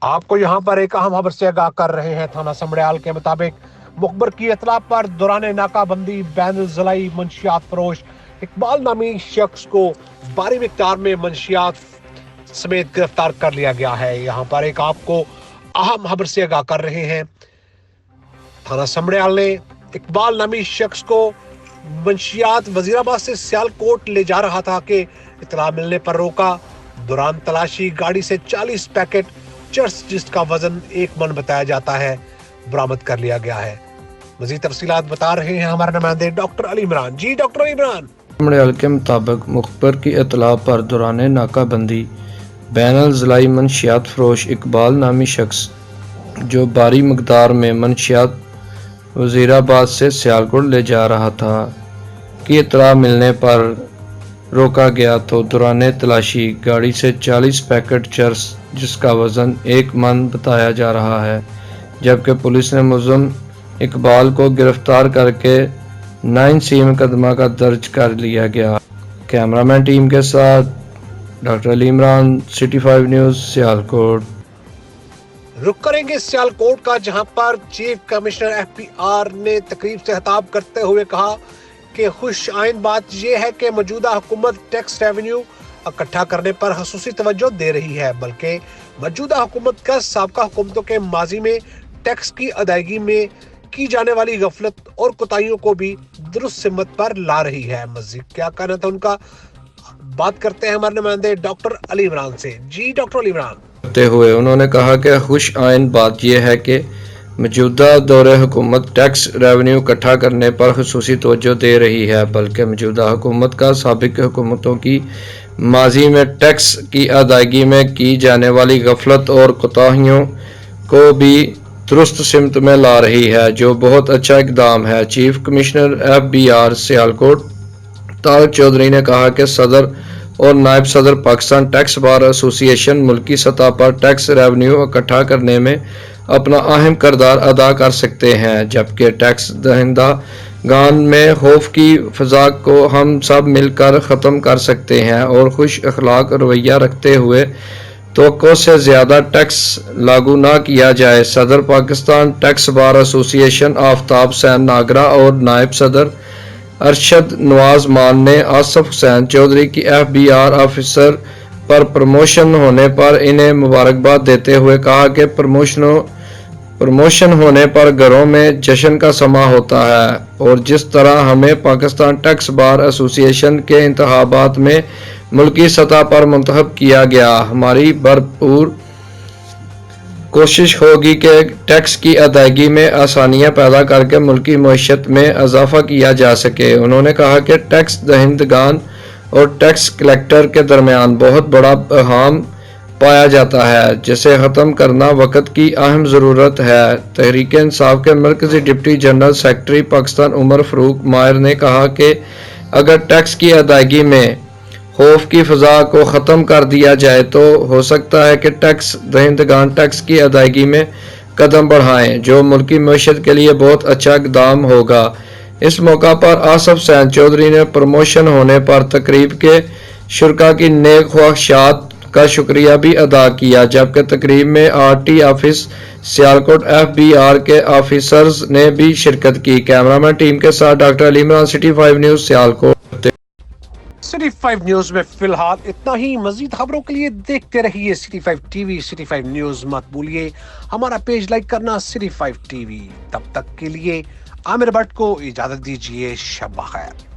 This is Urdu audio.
آپ کو یہاں پر ایک اہم خبر سے آگاہ کر رہے ہیں۔ تھانہ سمڑیال کے مطابق مخبر کی اطلاع پر دوران ناکہ بندی بین الضلعی منشیات فروش اقبال نامی شخص کو بھاری مقدار میں منشیات سمیت گرفتار کر لیا گیا ہے۔ یہاں پر ایک آپ کو اہم خبر سے آگاہ کر رہے ہیں۔ تھانہ سمڑیال نے اقبال نامی شخص کو منشیات وزیرآباد سے سیالکوٹ لے جا رہا تھا کہ اطلاع ملنے پر روکا۔ دوران تلاشی گاڑی سے 40 پیکٹ چرس جس کا وزن 1 من بتایا جاتا ہے برآمد کر لیا گیا ہے۔ مزید تفصیلات بتا رہے ہیں ہمارے نمائندے ڈاکٹر علی عمران۔ جی ڈاکٹر علی عمران۔ سمڑیال کے مطابق مخبر کی اطلاع پر دوران ناکہ بندی بین الضلعی منشیات فروش اقبال نامی شخص جو بھاری مقدار میں منشیات وزیرآباد سے سیالکوٹ لے جا رہا تھا کی اطلاع ملنے پر روکا گیا تو دوران تلاشی گاڑی سے 40 پیکٹ چرس جس کا وزن 1 من بتایا جا رہا ہے، جبکہ پولیس نے ملزم اقبال کو گرفتار کر کے 9C مقدمہ کا درج کر لیا گیا۔ کیمرہ مین ٹیم کے ساتھ doctor Ali Imran, city 5 news, Sialkot. رخ کریں گے سیالکوٹ کا، جہاں پر چیف کمشنر FBR نے تقریب سے خطاب کرتے ہوئے کہا کہ خوش آئند بات یہ ہے کہ موجودہ حکومت ٹیکس ریونیو اکٹھا کرنے پر خصوصی توجہ دے رہی ہے، بلکہ موجودہ حکومت کا سابقہ حکومتوں کے ماضی میں ٹیکس کی ادائیگی میں کی جانے والی غفلت اور کوتاہیوں کو بھی درست سمت پر لا رہی ہے۔ مزید کیا کہنا تھا ان کا، بات کرتے ہیں ہمارے نمائندے ڈاکٹر علی عمران سے۔ جی ڈاکٹر علی عمران۔ کرتے ہوئے انہوں نے کہا کہ خوش آئند بات یہ ہے کہ موجودہ دور حکومت ٹیکس ریونیو اکٹھا کرنے پر خصوصی توجہ دے رہی ہے، بلکہ موجودہ حکومت کا سابق حکومتوں کی ماضی میں ٹیکس کی ادائیگی میں کی جانے والی غفلت اور کوتاہیوں کو بھی درست سمت میں لا رہی ہے، جو بہت اچھا اقدام ہے۔ Chief commissioner FBR Sialkot Tariq Chaudhry نے کہا کہ صدر اور نائب صدر پاکستان ٹیکس بار ایسوسی ایشن ملکی سطح پر ٹیکس ریونیو اکٹھا کرنے میں اپنا اہم کردار ادا کر سکتے ہیں، جبکہ ٹیکس دہندہ گان میں خوف کی فضا کو ہم سب مل کر ختم کر سکتے ہیں اور خوش اخلاق رویہ رکھتے ہوئے توقع سے زیادہ ٹیکس لاگو نہ کیا جائے۔ صدر پاکستان ٹیکس بار ایسوسی ایشن آفتاب حسین ناگرہ اور نائب صدر ارشد نواز مان نے آصف حسین چودھری کی FBR آفیسر پر پروموشن ہونے پر انہیں مبارکباد دیتے ہوئے کہا کہ پروموشن ہونے پر گھروں میں جشن کا سما ہوتا ہے، اور جس طرح ہمیں پاکستان ٹیکس بار ایسوسی ایشن کے انتخابات میں ملکی سطح پر منتخب کیا گیا، ہماری بھرپور کوشش ہوگی کہ ٹیکس کی ادائیگی میں آسانیاں پیدا کر کے ملکی معیشت میں اضافہ کیا جا سکے۔ انہوں نے کہا کہ ٹیکس دہندگان اور ٹیکس کلیکٹر کے درمیان بہت بڑا ابہام پایا جاتا ہے، جسے ختم کرنا وقت کی اہم ضرورت ہے۔ تحریک انصاف کے مرکزی ڈپٹی جنرل سیکرٹری پاکستان عمر فاروق ماہر نے کہا کہ اگر ٹیکس کی ادائیگی میں خوف کی فضا کو ختم کر دیا جائے تو ہو سکتا ہے کہ ٹیکس دہندگان ٹیکس کی ادائیگی میں قدم بڑھائیں، جو ملکی معیشت کے لیے بہت اچھا اقدام ہوگا۔ اس موقع پر آصف حسین چودھری نے پروموشن ہونے پر تقریب کے شرکاء کی نیک خواہشات کا شکریہ بھی ادا کیا، جبکہ تقریب میں RT آفس سیالکوٹ FBR کے آفیسرز نے بھی شرکت کی۔ کیمرہ مین ٹیم کے ساتھ doctor Ali Imran, city 5 news, Sialkot. City 5 news میں فی الحال اتنا ہی۔ مزید خبروں کے لیے دیکھتے رہیے سٹی 5 TV، سٹی 5 نیوز مت بھولیے ہمارا پیج لائک کرنا، سٹی 5 TV۔ تب تک کے لیے عامر بٹ کو اجازت دیجیے، شب بخیر۔